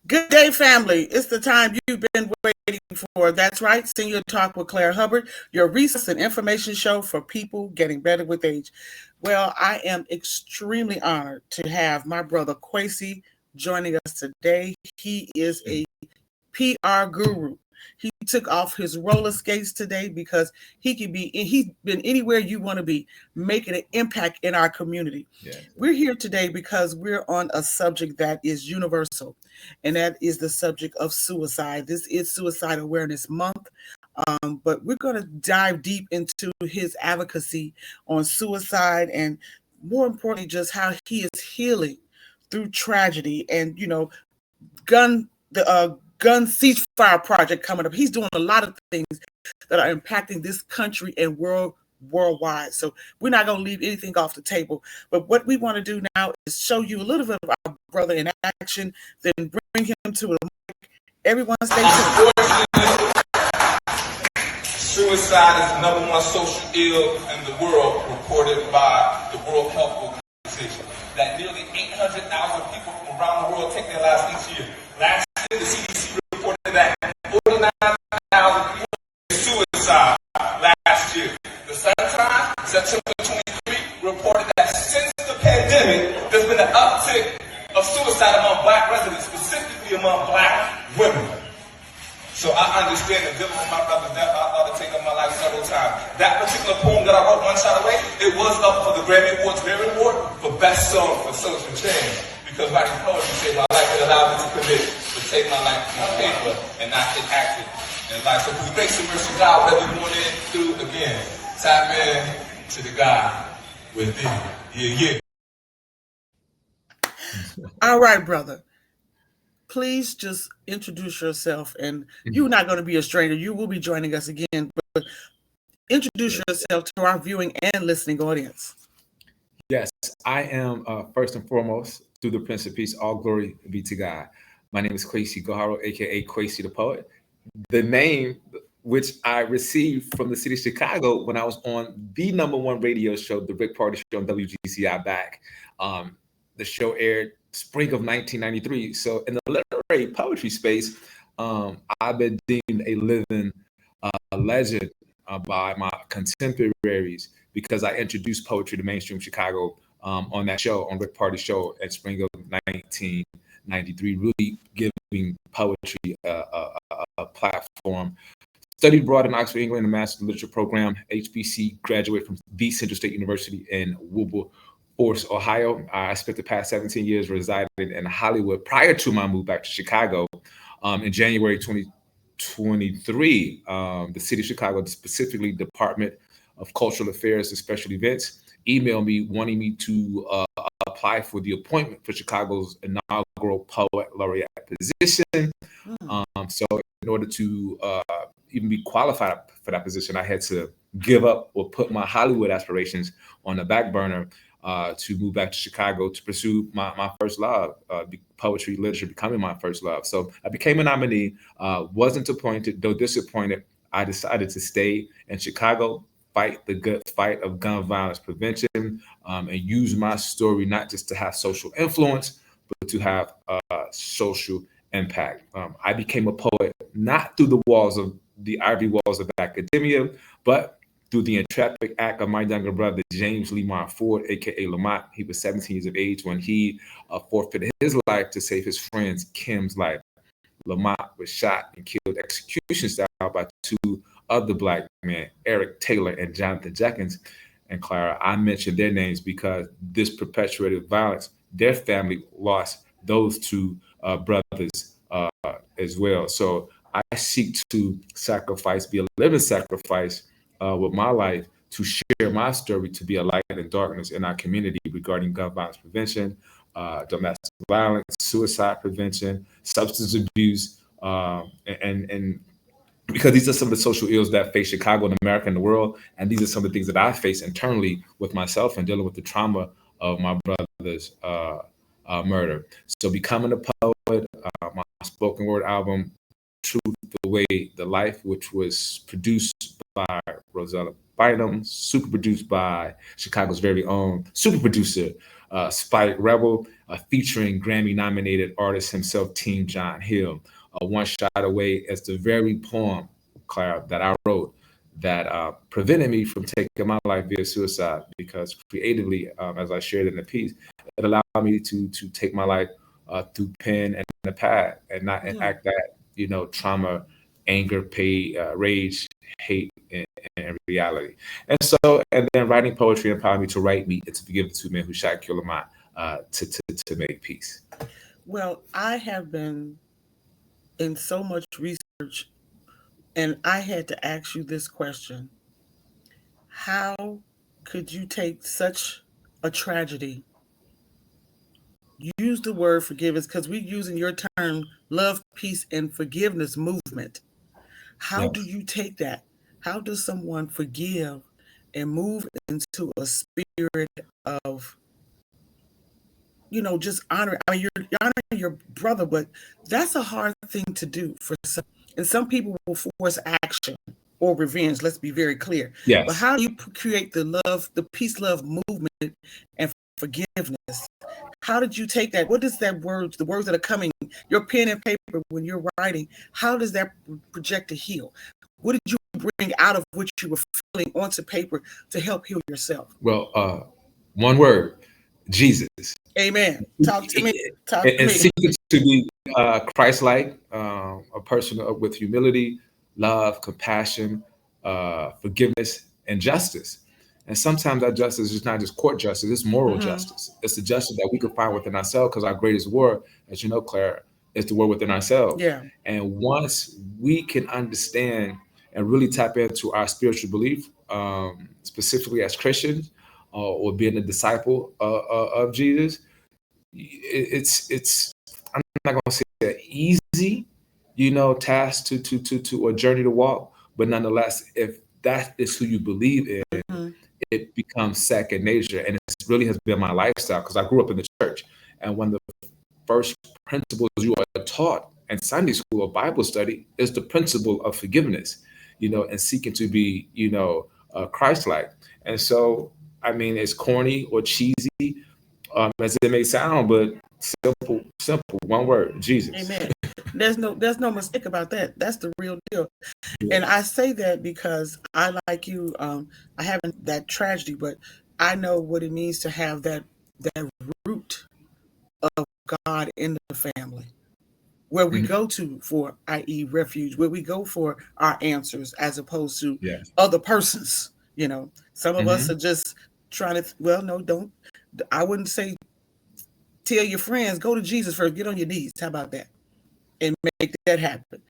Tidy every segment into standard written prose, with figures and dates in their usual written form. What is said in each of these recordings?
Good day, family. It's the time you've been waiting for. That's right, Senior Talk with Claire Hubbard, your resource and information show for people getting better with age. Well, I am extremely honored to have my brother Kwesi joining us today. He is a PR guru. He took off his roller skates today because he's been anywhere you want to be, making an impact in our community. Yeah. We're here today because we're on a subject that is universal, and that is the subject of suicide. This is Suicide Awareness Month. But we're going to dive deep into his advocacy on suicide, and more importantly, just how he is healing through tragedy. And gun ceasefire project coming up. He's doing a lot of things that are impacting this country and worldwide. So we're not going to leave anything off the table. But what we want to do now is show you a little bit of our brother in action, then bring him to the mic. Everyone stay tuned. Suicide is the number one social ill in the world, reported by the World Health Organization. That nearly 800,000 people from around the world take their lives each year. Last year, the CDC reported that 49,000 people suicide last year. The Sun-Times, September 23, reported that since the pandemic, there's been an uptick of suicide among Black residents, specifically among Black women. So I understand that dealing with my brother's death, I ought to take up my life several times. That particular poem that I wrote, One Shot Away, it was up for the Grammy Awards Mary Award for Best Song for Social Change. Because writing poetry saved my life, it allowed me to commit, to take my life on paper and not get active in life. So through grace and mercy, God, whatever you're going in through, again, tap in to the God within. Yeah. All right, brother. Please just introduce yourself, and you're not going to be a stranger. You will be joining us again, but introduce yourself to our viewing and listening audience. Yes, I am first and foremost, through the Prince of Peace, all glory be to God. My name is Kwesi Goharo, aka Kwesi the Poet. The name which I received from the city of Chicago when I was on the #1 radio show, the Rick Party Show on WGCI back. The show aired spring of 1993. So in the literary poetry space, I've been deemed a living legend by my contemporaries because I introduced poetry to mainstream Chicago on that show, on Rick Party Show at spring of 1993, really giving poetry a platform. Studied abroad in Oxford, England, a Master's Literature program, HBC, graduate from the Central State University in Wilberforce, Ohio. I spent the past 17 years residing in Hollywood prior to my move back to Chicago. In January 2023, the city of Chicago, specifically Department of Cultural Affairs and Special Events, emailed me wanting me to apply for the appointment for Chicago's inaugural poet laureate position. So in order to even be qualified for that position, I had to give up or put my Hollywood aspirations on the back burner to move back to Chicago to pursue my first love, poetry, literature, becoming my first love. So I became a nominee, wasn't appointed, though disappointed. I decided to stay in Chicago, fight the good fight of gun violence prevention, and use my story not just to have social influence, but to have social impact. I became a poet not through the walls of the ivory walls of academia, but through the intrepid act of my younger brother, James Lemont Ford, aka Lamont. He was 17 years of age when he forfeited his life to save his friend Kim's life. Lamont was shot and killed execution style by two other Black men, Eric Taylor and Jonathan Jenkins. And Clara, I mentioned their names because this perpetuated violence, their family lost those two brothers as well. So I seek to sacrifice, be a living sacrifice with my life to share my story, to be a light in darkness in our community regarding gun violence prevention, domestic violence, suicide prevention, substance abuse, and because these are some of the social ills that face Chicago and America and the world. And these are some of the things that I face internally with myself and dealing with the trauma of my brother's murder. So becoming a poet, my spoken word album, Truth, the Way, the Life, which was produced by Rosella Bynum, super produced by Chicago's very own super producer, Spike Rebel, featuring Grammy nominated artist himself, Team John Hill. One Shot Away as the very poem, Clara, that I wrote that prevented me from taking my life via suicide, because creatively, as I shared in the piece, it allowed me to take my life through pen and the pad, and not enact that, trauma, anger, rage, hate, and reality. And then writing poetry empowered me to write me and to forgive the two men who shot and killed Lamont, to make peace. Well, I have been in so much research, and I had to ask you this question. How could you take such a tragedy, use the word forgiveness, because we're using your term, love, peace, and forgiveness movement. How do Yes. you take that? How does someone forgive and move into a spirit of, just honoring? I mean, you're honoring your brother, but that's a hard thing to do for some. And some people will force action or revenge. Let's be very clear. But Yes. how do you create the love, the peace, love movement, and forgiveness? How did you take that? What is that words, the words that are coming, your pen and paper when you're writing, how does that project to heal? What did you bring out of what you were feeling onto paper to help heal yourself? Well, one word, Jesus. Amen. Talk to me. Talk to And me. seeking to be Christ-like, a person with humility, love, compassion, forgiveness, and justice. And sometimes that justice is not just court justice; it's moral justice. It's the justice that we can find within ourselves, because our greatest war, as you know, Claire, is the war within ourselves. Yeah. And once we can understand and really tap into our spiritual belief, specifically as Christians, or being a disciple of Jesus, it's I'm not gonna say an easy, task to a journey to walk, but nonetheless, if that is who you believe in, Mhm. it becomes second nature, and it really has been my lifestyle, because I grew up in the church, and one of the first principles you are taught in Sunday school or Bible study is the principle of forgiveness, and seeking to be, Christ-like. And so, I mean, it's corny or cheesy, as it may sound, but simple, one word, Jesus. Amen. There's no mistake about that. That's the real deal. And I say that because I, like you, I haven't that tragedy, but I know what it means to have that root of God in the family, where we Mhm. go to for, i.e., refuge, where we go for our answers, as opposed to Yes. other persons. Some of us Hmm. are just trying to. Well, no, don't. I wouldn't say tell your friends, go to Jesus first. Get on your knees. How about that? And make that happen.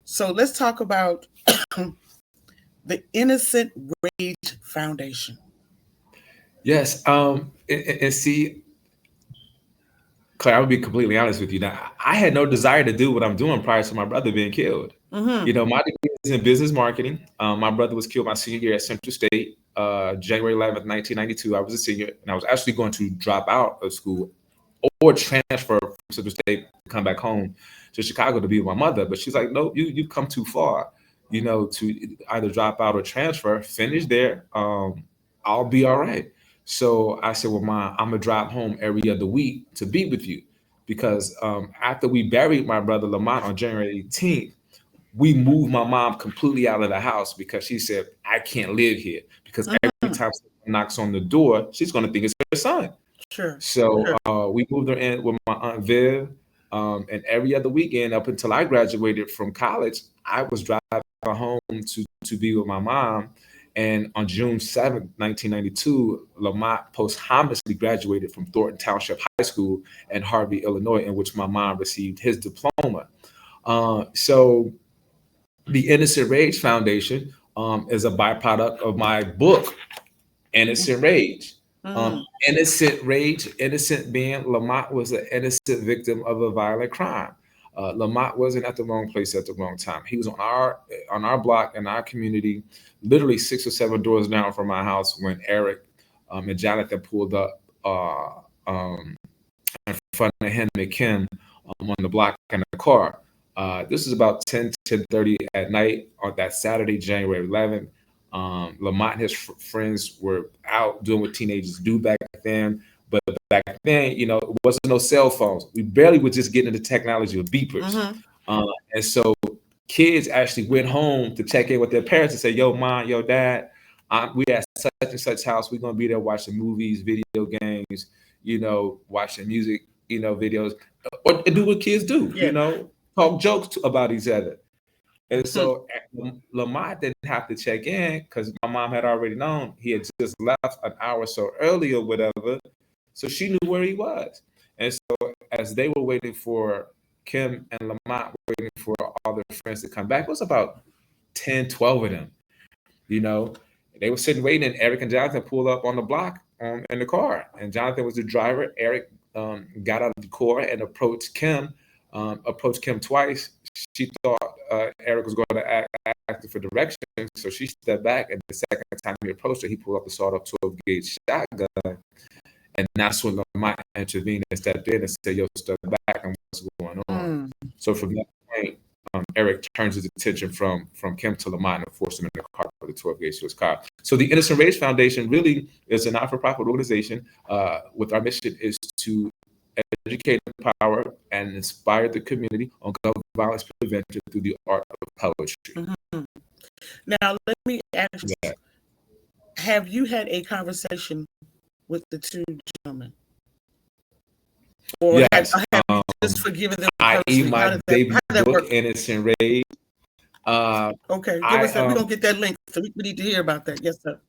So let's talk about the Innocent Rage Foundation. Yes. And see, Claire, I would be completely honest with you. Now, I had no desire to do what I'm doing prior to my brother being killed. Mm-hmm. My degree is in business marketing. My brother was killed my senior year at Central State, January 11th, 1992. I was a senior, and I was actually going to drop out of school or transfer from Central State to come back home to Chicago to be with my mother. But she's like, no, you've come too far, to either drop out or transfer. Finish there. I'll be all right. So I said, well, Mom, I'm gonna drop home every other week to be with you, because after we buried my brother Lamont on January 18th, we moved my mom completely out of the house, because she said, I can't live here, because every Mm-hmm. time someone knocks on the door, she's gonna think it's her son. Sure. So Sure. we moved her in with my aunt Viv, and every other weekend up until I graduated from college, I was driving home to be with my mom. And on June 7th, 1992, Lamont posthumously graduated from Thornton Township High School in Harvey, Illinois, in which my mom received his diploma. So the Innocent Rage Foundation is a byproduct of my book, Innocent Rage. Mm-hmm. Innocent rage, innocent being Lamont was an innocent victim of a violent crime. Lamont wasn't at the wrong place at the wrong time. He was on our block in our community, literally 6 or 7 doors down from my house when Eric and Jonathan pulled up in front of him and Kim on the block in the car. This is about 10:30 at night on that Saturday, January 11th. Lamont and his friends were out doing what teenagers do back then. But back then, you know, it wasn't no cell phones. We barely were just getting into technology with beepers. And so kids actually went home to check in with their parents and say, yo, mom, yo, dad, we at such and such house. We're going to be there watching movies, video games, you know, watching music, you know, videos, or do what kids do, you know, talk jokes about each other. And so Lamont didn't have to check in because my mom had already known he had just left an hour or so earlier, whatever. So she knew where he was. And so as they were waiting for Kim and Lamont, waiting for all their friends to come back, it was about 10, 12 of them, you know. They were sitting waiting, and Eric and Jonathan pulled up on the block in the car. And Jonathan was the driver. Eric got out of the car and approached Kim twice. She thought Eric was going to ask for directions, so she stepped back. And the second time he approached her, he pulled up the sawed-off 12-gauge shotgun. And that's when Lamont intervened and stepped in and said, yo, step back and what's going on. So from that point, Eric turns his attention from Kim to Lamont and forced him in the car with the 12-gauge to his car. So the Innocent Rage Foundation really is a not-for-profit organization with our mission is to educate, empower, and inspire the community on gun violence prevention through the art of poetry. Now, let me ask you, have you had a conversation with the two gentlemen? Or yes. have you just forgiven them? I.e. my debut book, Innocent Rage. Okay, give us that. We're going to get that link, so we need to hear about that. Yes, sir.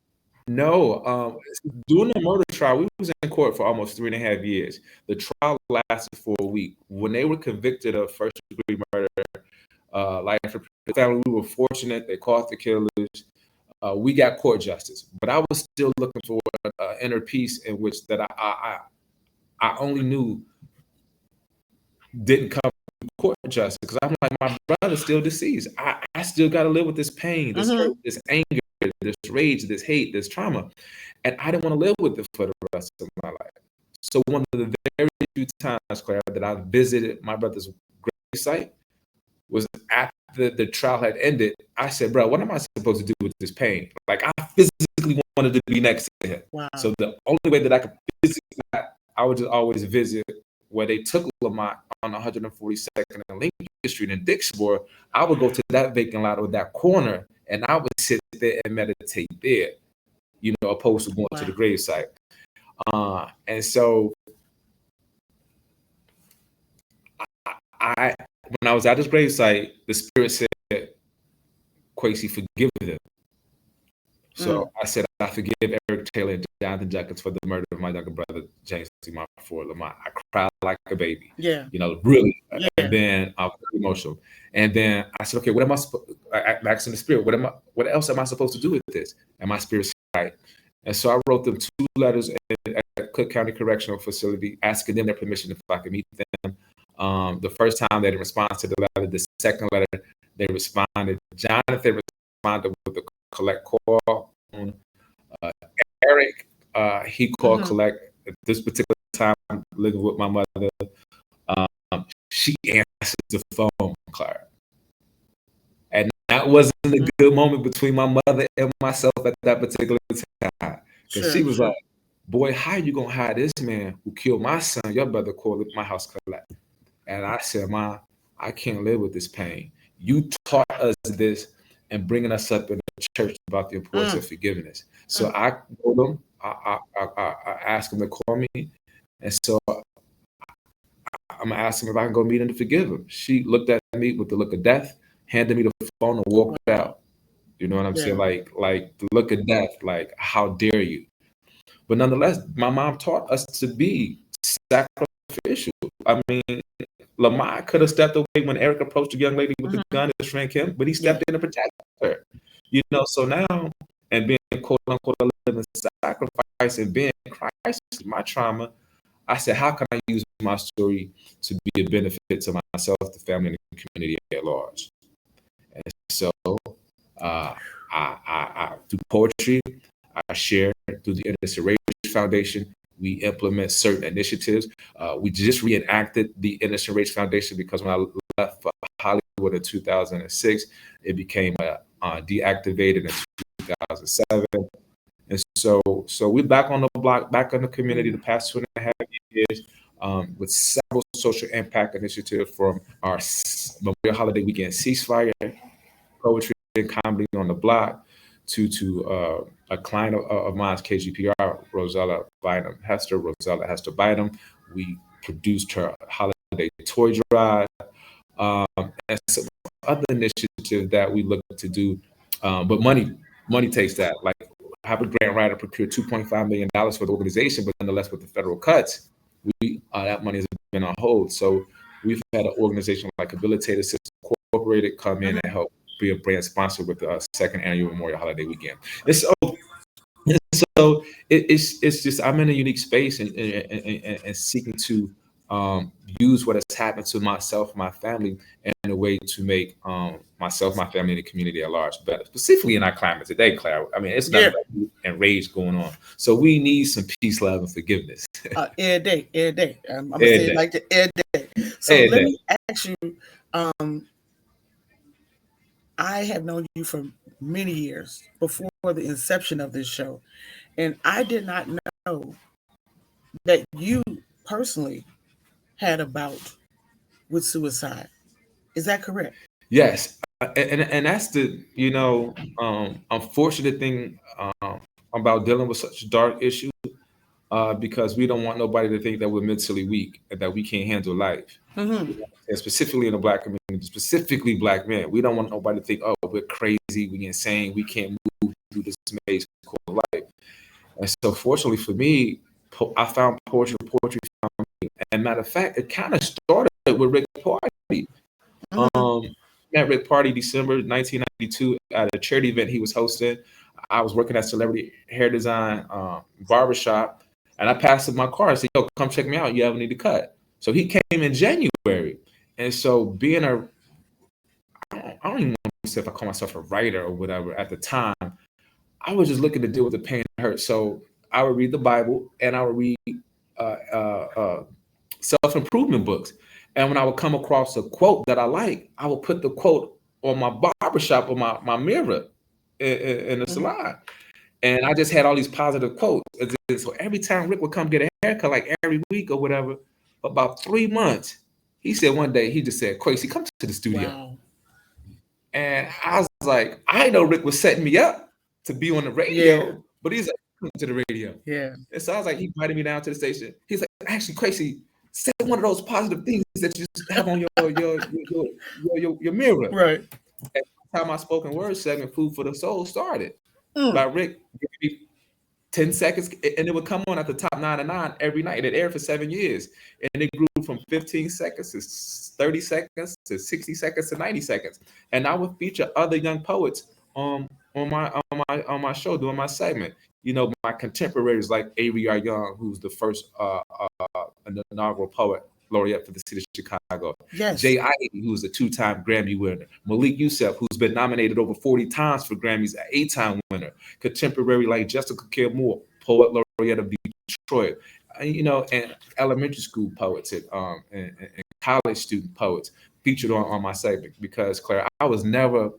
No, during the murder trial, we was in court for almost 3.5 years. The trial lasted for a week. When they were convicted of first-degree murder, life in prison, we were fortunate. They caught the killers. We got court justice, but I was still looking for an inner peace in which that I only knew didn't come from court justice, because I'm like, my brother's still deceased. I still got to live with this pain, this hurt, this anger, this rage, this hate, this trauma, and I didn't want to live with it for the rest of my life. So one of the very few times, Claire, that I visited my brother's grave site was after the trial had ended. I said, bro, what am I supposed to do with this pain? Like, I physically wanted to be next to him. Wow. So the only way that I could physically, I would just always visit where they took Lamont on 142nd and Lincoln Street in Dixmoor. I would go to that vacant lot or that corner, and I would sit there and meditate there, you know, opposed to going to the gravesite. And so when I was at this gravesite, the spirit said, Kwesi, forgive them. So I said, I forgive Eric Taylor and Jonathan Jenkins for the murder of my younger brother, James for Lamont. I cried like a baby. Yeah. You know, really. Yeah. And then I was very emotional. And then I said, okay, what am I supposed to, asking the spirit, what else am I supposed to do with this? And my spirit said, right. And so I wrote them 2 letters at Cook County Correctional Facility, asking them their permission if I could meet them. The first time they didn't respond to the letter. The second letter, they responded. Jonathan responded with a collect call. Eric, he called collect at this particular time, living with my mother. She answered the phone, Clara. And that wasn't a good moment between my mother and myself at that particular time. Because she was like, boy, how are you going to hide this man who killed my son? Your brother called my house collect. And I said, Ma, I can't live with this pain. You taught us this and bringing us up in the church about the importance of forgiveness. So I told them, I asked them to call me. And so I'm asking if I can go meet him to forgive him. She looked at me with the look of death, handed me the phone and walked out. You know what I'm saying? Like the look of death, like, how dare you? But nonetheless, my mom taught us to be sacrificial. I mean, Lamont could have stepped away when Eric approached a young lady with a gun to shrink him, but he stepped in to protect her. You know, so now, and being quote unquote a living sacrifice and being Christ is my trauma, I said, how can I use my story to be a benefit to myself, the family, and the community at large? And so I through poetry, I share through the Innocent Rage Foundation. We implement certain initiatives. We just reenacted the Innocent Rage Foundation because when I left for Hollywood in 2006, it became deactivated in 2007. And so we're back on the block, back in the community the past 2.5 years with several social impact initiatives, from our Memorial Holiday Weekend ceasefire, poetry and comedy on the block, to a client of mine, KGPR, Rosella Hester Bynum. We produced her holiday toy drive, and some other initiatives that we look to do. But money takes that. Like, have a grant writer procure $2.5 million for the organization, but nonetheless, with the federal cuts, that money has been on hold. So we've had an organization like Habilitated Systems Incorporated come in and help be a brand sponsor with the second annual Memorial Holiday Weekend. And so it's just, I'm in a unique space and seeking to use what has happened to myself, my family, in a way to make myself, my family, and the community at large better. Specifically in our climate today, Claire. I mean, it's nothing but and rage going on. So we need some peace, love, and forgiveness. Every day. I'm gonna say it like the every day. So let me ask you. I have known you for many years before the inception of this show, and I did not know that you personally had a bout with suicide. Is that correct? Yes, and that's the unfortunate thing about dealing with such dark issues, because we don't want nobody to think that we're mentally weak and that we can't handle life. Mm-hmm. And specifically in the Black community, specifically Black men, we don't want nobody to think, oh, we're crazy, we're insane, we can't move through this maze called life. And so, fortunately for me, I found poetry found me. And matter of fact, it kind of started with Rick Party. Met Rick Party December 1992 at a charity event he was hosting. I was working at Celebrity Hair Design Barbershop, and I passed him my car and said, yo, come check me out, you ever need a cut? So he came in January. And so being I don't even want to say if I call myself a writer or whatever at the time, I was just looking to deal with the pain and hurt. So I would read the Bible and I would read self-improvement books. And when I would come across a quote that I like, I would put the quote on my barbershop or my mirror in the salon. And I just had all these positive quotes. And so every time Rick would come get a haircut, like every week or whatever, for about 3 months, he said one day, he just said, Quasi, come to the studio. Wow. And I was like, I know Rick was setting me up to be on the radio, but he's like, come to the radio. Yeah. And so I was like, he invited me down to the station. He's like, actually, Quasi, say one of those positive things that you have on your mirror. Right. And the time my spoken word segment, Food for the Soul, started by Rick giving me 10 seconds, and it would come on at the top 9 of 9 every night. It aired for 7 years, and it grew from 15 seconds to 30 seconds to 60 seconds to 90 seconds. And I would feature other young poets on my show doing my segment. You know, my contemporaries like Avery R. Young, who's the first inaugural poet laureate for the city of Chicago. Yes. Jay Ivey, who's a 2-time Grammy winner. Malik Youssef, who's been nominated over 40 times for Grammys, an 8-time winner. Contemporary like Jessica Care Moore, poet laureate of Detroit. And elementary school poets and college student poets featured on my segment, because, Claire, I was never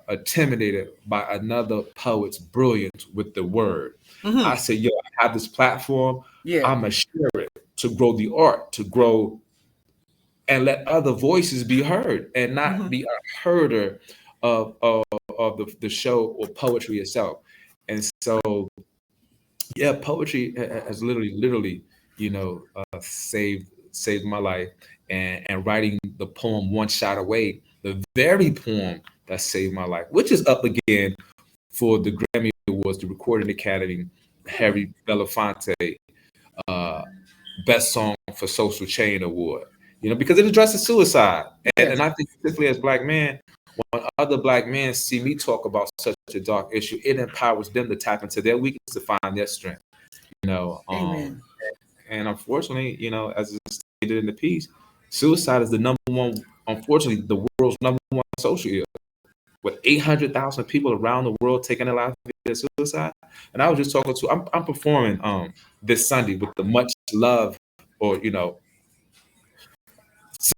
intimidated by another poet's brilliance with the word. I said, yo, I have this platform. I'm going to share it to grow the art, to grow and let other voices be heard and not be a herder of the show or poetry itself. And so, yeah, poetry has literally, saved my life. And writing the poem One Shot Away, the very poem that saved my life, which is up again for the Grammy Awards, the Recording Academy, Harry Belafonte Best Song for Social Change Award. Because it addresses suicide. And I think particularly as Black men, when other Black men see me talk about such a dark issue, it empowers them to tap into their weakness to find their strength. Amen. And unfortunately, as it's stated in the piece, suicide is the number one, unfortunately, the world's number one social ill, with 800,000 people around the world taking their life via suicide. And I was just talking to, I'm performing this Sunday with the Much Love, or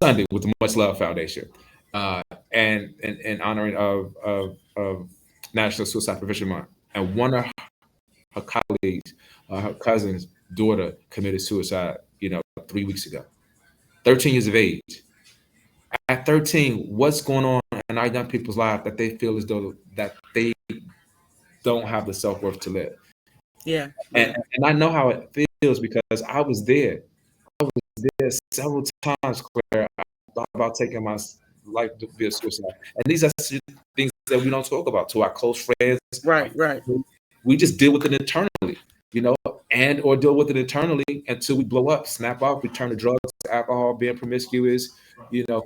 Sunday with the Much Love Foundation, and in honoring of National Suicide Prevention Month. And one of her colleagues, her cousin's daughter, committed suicide, 3 weeks ago. 13 years of age. At 13, what's going on in our young people's lives that they feel as though that they don't have the self-worth to live? Yeah. And I know how it feels because I was there. I was there several times where I thought about taking my life via suicide. And these are things that we don't talk about to our close friends. Right. We just deal with it internally, and or deal with it internally until we blow up, snap off, we turn to drugs, alcohol, being promiscuous,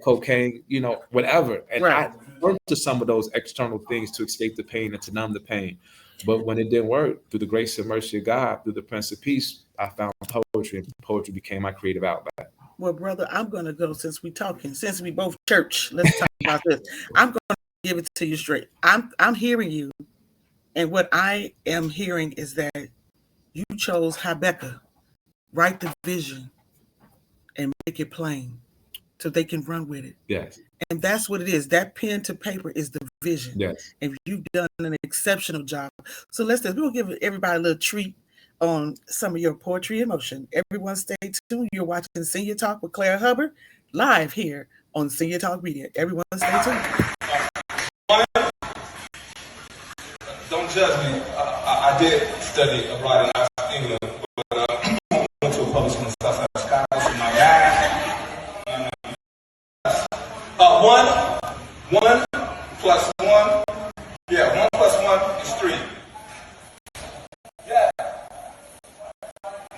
cocaine, whatever. And I learned to some of those external things to escape the pain and to numb the pain. But when it didn't work, through the grace and mercy of God, through the Prince of Peace, I found poetry, and poetry became my creative outlet. Well, brother, I'm going to go, since we both church, let's talk about this. I'm going to give it to you straight. I'm hearing you. And what I am hearing is that you chose Habakkuk, write the vision and make it plain so they can run with it. Yes. And that's what it is. That pen to paper is the vision. Yes. And you've done an exceptional job. So we'll give everybody a little treat on some of your poetry in motion. Everyone stay tuned. You're watching Senior Talk with Claire Hubbard live here on Senior Talk Media. Everyone stay tuned. Don't judge me. I did study abroad in England, but I went to a public school in South Side of Chicago, so my guy. One plus one. Yeah, 1 plus 1 is 3. Yeah.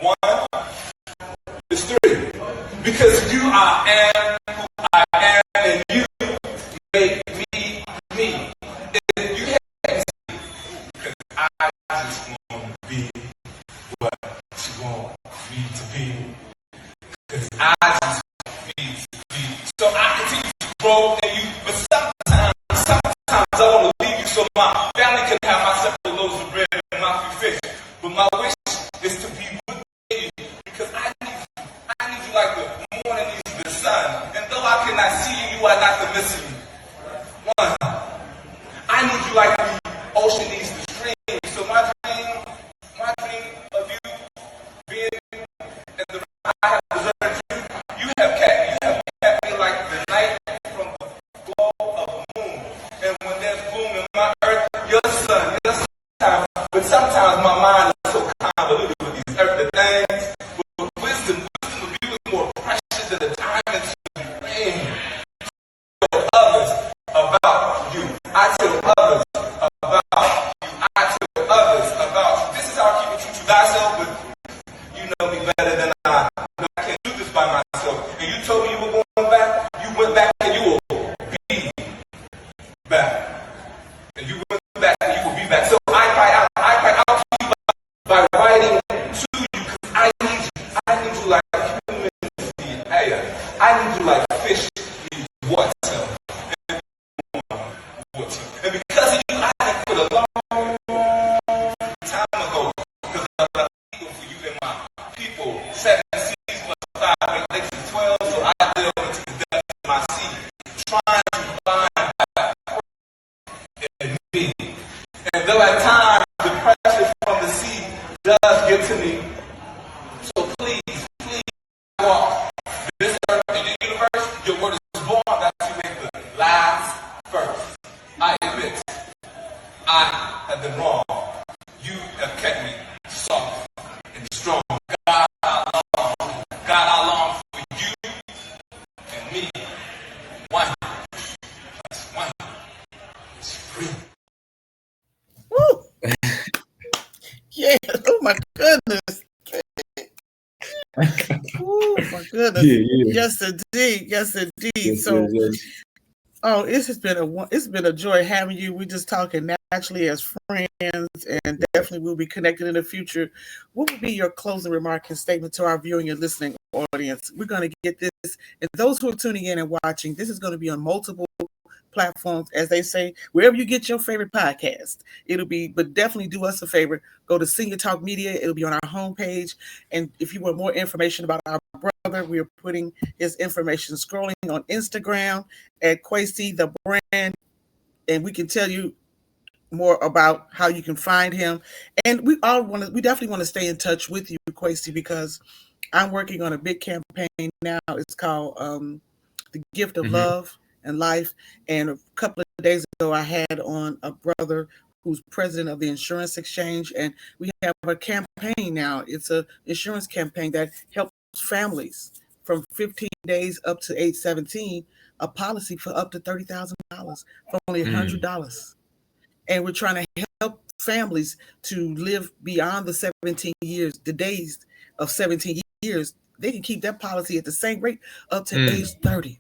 1 is 3. Because you are who I am, and you make me me. If you can't see, because I just want to be what you want me to be. Because I just want me to be. So I continue to grow in you, but sometimes I want to leave you so my family can have my several loaves of bread and my few fish. But my wish is to be with you, because I need you like the morning needs the sun. And though I cannot see you, you are not the missing me. One, I need you like the ocean needs the stream. So my dream of you being in the I have deserved you. You have kept me like the night from the glow of the moon. And when there's gloom in my earth, your sun, time. But sometimes my mind is so convoluted with these earthly things. But wisdom of you is more precious than the time that you bring. Tell others about you. I tell others about you. I tell others about you. This is how I keep it true to thyself, but you know me better than I. I can't do this by myself. And you told me you were going back. You went back and you will be back. And you went back and you will be back. So I cry out to you by writing to you, because I need you like humans need air. I need you like fish need water. And because of you, I didn't put a long time ago, because I left people for you and my people. 7 seas plus 5 make lakes and 12, so I delve into the depths of my sea, trying to find back in me. And though at times the pressure from the sea does get to me, so please walk this earth in the universe. Your word is born, that you make the last first. I admit, I have been wrong. You have kept me soft and strong. God, I long for you and me. One plus one is 3. Woo! Yeah. Oh my goodness. Oh my goodness. Yeah. Yes, indeed. Yes, indeed. Yes, So, yes. oh, it's been a joy having you. We're just talking now. actually as friends, and definitely we'll be connected in the future. What would be your closing remark and statement to our viewing and listening audience? We're going to get this, and those who are tuning in and watching, this is going to be on multiple platforms, as they say, wherever you get your favorite podcast. It'll be, but definitely do us a favor. Go to Senior Talk Media. It'll be on our homepage. And if you want more information about our brother, we are putting his information scrolling on Instagram at Kwesi the Brand. And we can tell you more about how you can find him. And we definitely want to stay in touch with you, Kwesi, because I'm working on a big campaign now. It's called The Gift of Love and Life. And a couple of days ago, I had on a brother who's president of the Insurance Exchange, and we have a campaign now. It's an insurance campaign that helps families from 15 days up to age 17, a policy for up to $30,000 for only $100. And we're trying to help families to live beyond the 17 years, the days of 17 years. They can keep that policy at the same rate up to age 30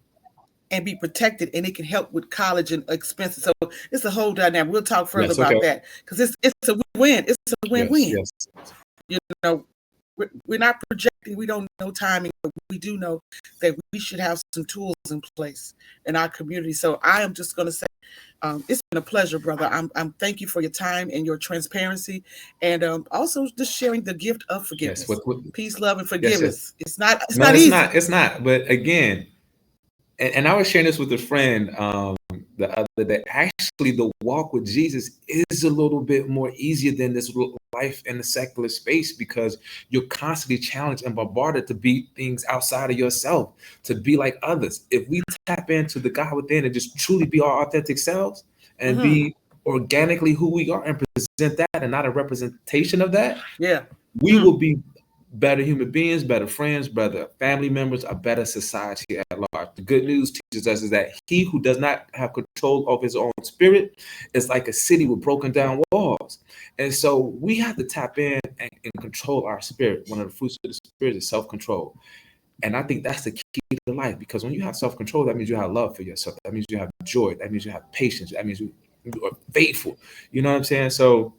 and be protected, and it can help with college and expenses. So it's a whole dynamic. We'll talk further about that, because it's a win. It's a win-win. Yes. You know, we're not projecting. We don't know timing, but we do know that we should have some tools in place in our community. So I am just going to say, it's been a pleasure, brother. I'm thank you for your time and your transparency, and also just sharing the gift of forgiveness. Yes, peace, love, and forgiveness. Yes. It's not easy. It's not. But again, and I was sharing this with a friend the other day. Actually, the walk with Jesus is a little bit more easier than this life in the secular space, because you're constantly challenged and bombarded to be things outside of yourself, to be like others. If we tap into the God within and just truly be our authentic selves and be organically who we are and present that and not a representation of that, we will be better human beings, better friends, better family members, a better society at large. The good news teaches us is that he who does not have control of his own spirit is like a city with broken down walls. And so we have to tap in and control our spirit. One of the fruits of the spirit is self-control. And I think that's the key to life, because when you have self-control, that means you have love for yourself. That means you have joy. That means you have patience. That means you are faithful. You know what I'm saying? So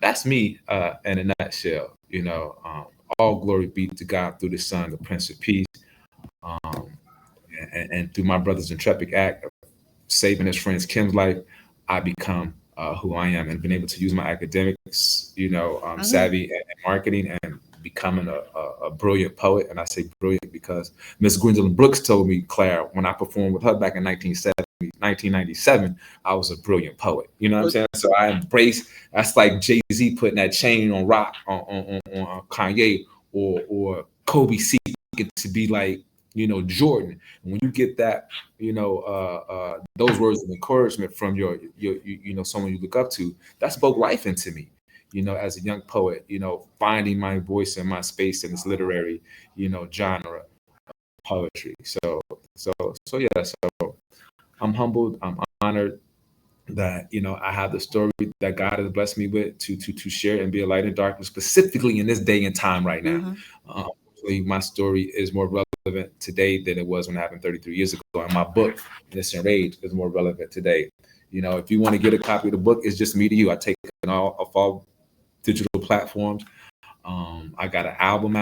that's me in a nutshell. You know, all glory be to God through the Son, the Prince of Peace, and through my brother's intrepid act of saving his friend's Kim's life, I become who I am, and been able to use my academics, savvy and marketing, and becoming a brilliant poet. And I say brilliant because Miss Gwendolyn Brooks told me, Claire, when I performed with her back in 1997, I was a brilliant poet. You know what I'm saying? So I embrace. That's like Jay-Z putting that chain on Rock on Kanye, or Kobe seeking to be like Jordan. And when you get that, those words of encouragement from your someone you look up to, that spoke life into me. As a young poet, finding my voice and my space in this literary, genre of poetry. So I'm humbled. I'm honored that, I have the story that God has blessed me with to share and be a light in darkness, specifically in this day and time right now. My story is more relevant today than it was when it happened 33 years ago. And my book, Innocent Rage, is more relevant today. If you want to get a copy of the book, it's just me to you. I take it off all digital platforms. I got an album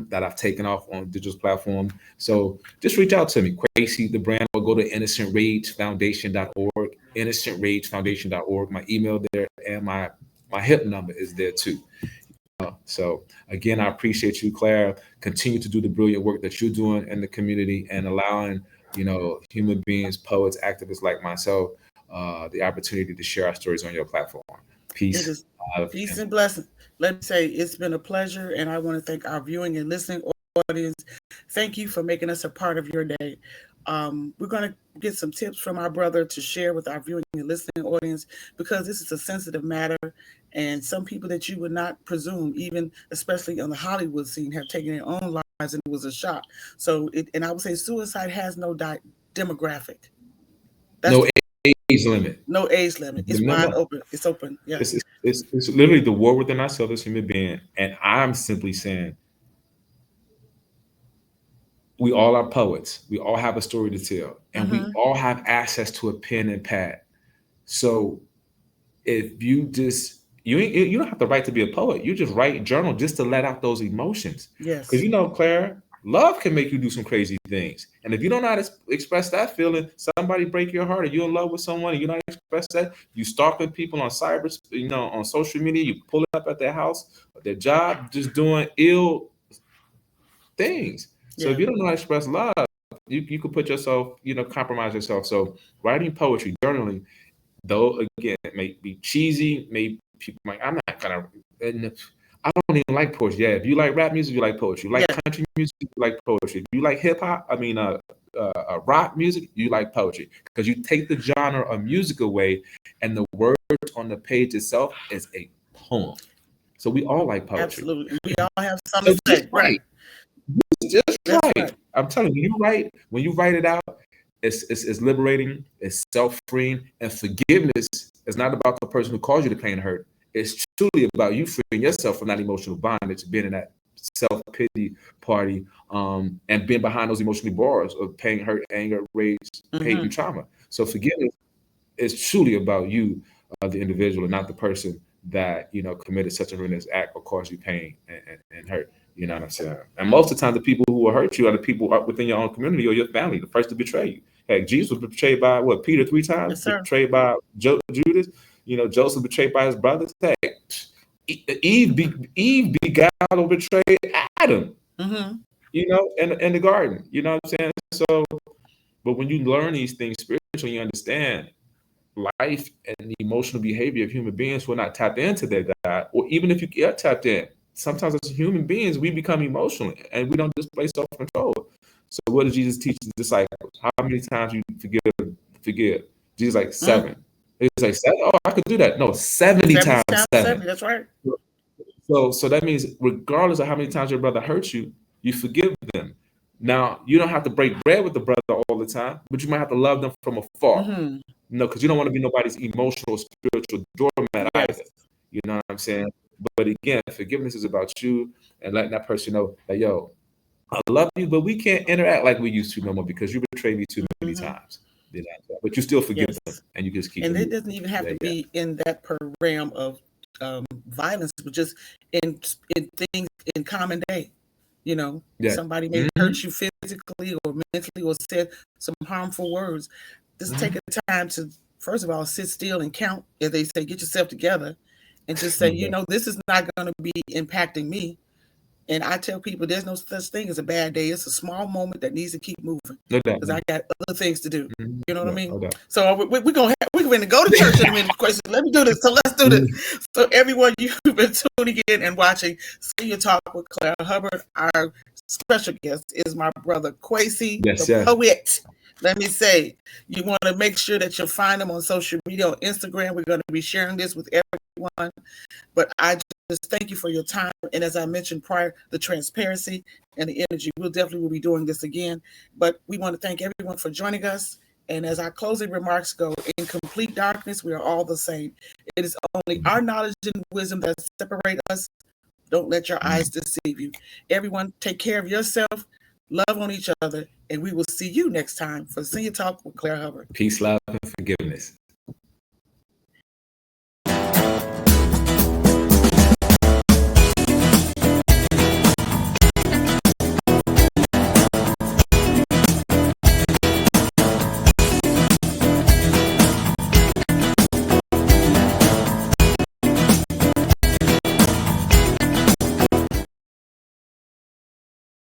that I've taken off on digital platforms. So just reach out to me, Kwesi the Brand, or go to InnocentRageFoundation.org, InnocentRageFoundation.org. My email there, and my HIP number is there too. So again, I appreciate you, Claire. Continue to do the brilliant work that you're doing in the community, and allowing human beings, poets, activists like myself, the opportunity to share our stories on your platform. Peace. Peace and blessings. Let me say, it's been a pleasure, and I want to thank our viewing and listening audience. Thank you for making us a part of your day. We're going to get some tips from our brother to share with our viewing and listening audience, because this is a sensitive matter, and some people that you would not presume, even especially on the Hollywood scene, have taken their own lives, and it was a shock. So, and I would say suicide has no demographic. No age limit. No age limit. It's wide open. It's open. Yeah. It's literally the war within ourselves as human beings. And I'm simply saying, we all are poets. We all have a story to tell, and we all have access to a pen and pad. So if you just you don't have the right to be a poet. You just write journal just to let out those emotions. Yes. Because Claire, love can make you do some crazy things. And if you don't know how to express that feeling, somebody break your heart, or you're in love with someone, and you don't express that, you stalking people on cyber, on social media, you pull it up at their house, their job, just doing ill things. So if you don't know how to express love, you could put yourself, compromise yourself. So writing poetry, journaling, though again, it may be cheesy, people like, I'm not gonna, I don't even like poetry. Yeah, if you like rap music, you like poetry. You like country music, you like poetry. If you like hip hop, rock music, you like poetry. Because you take the genre of music away, and the words on the page itself is a poem. So we all like poetry. Absolutely, we all have something to say. Right. Just right. I'm telling you, when you write it out, it's liberating, it's self-freeing, and forgiveness is not about the person who caused you the pain and hurt. It's truly about you freeing yourself from that emotional bondage, being in that self-pity party, and being behind those emotional bars of pain, hurt, anger, rage, hate, and trauma. So forgiveness is truly about you, the individual, and not the person that committed such a horrendous act or caused you pain and hurt. You know what I'm saying? And most of the time, the people who will hurt you are the people within your own community or your family, the first to betray you. Heck, Jesus was betrayed by Peter 3 times, yes, betrayed by Judas. Joseph betrayed by his brothers. Heck, Eve beguiled or betrayed Adam. In the garden. You know what I'm saying? So, but when you learn these things spiritually, you understand life and the emotional behavior of human beings who are not tapped into their God, or even if you get tapped in. Sometimes as human beings, we become emotional and we don't display self-control. So what did Jesus teach the disciples? How many times you forgive? Jesus like 7. He's like 7? Oh, I could do that. No, 70 times 7. That's right. So that means regardless of how many times your brother hurts you, you forgive them. Now, you don't have to break bread with the brother all the time, but you might have to love them from afar. Because you don't want to be nobody's emotional, spiritual doormat either. You know what I'm saying? But again, forgiveness is about you and letting that person know that, yo, I love you, but we can't interact like we used to no more because you betrayed me too many times. But you still forgive them, and you just keep. And it doesn't even have to be in that realm of violence, but just in things in common day. Somebody may hurt you physically or mentally or said some harmful words. Just take the time to, first of all, sit still and count. As they say, get yourself together. And just say, this is not going to be impacting me. And I tell people there's no such thing as a bad day. It's a small moment that needs to keep moving. Because I got other things to do. You know what I mean? So we're going to go to church in a minute. Question. Let me do this. So let's do this. So everyone, you've been tuning in and watching Senior Talk with Claire Hubbard. Our special guest is my brother Kwesi, the poet. Let me say, you want to make sure that you'll find them on social media, on Instagram. We're going to be sharing this with everyone. But I just thank you for your time. And as I mentioned prior, the transparency and the energy. We'll definitely be doing this again. But we want to thank everyone for joining us. And as our closing remarks go, in complete darkness, we are all the same. It is only our knowledge and wisdom that separate us. Don't let your eyes deceive you. Everyone, take care of yourself. Love on each other, and we will see you next time for Senior Talk with Claire Hubbard. Peace, love, and forgiveness.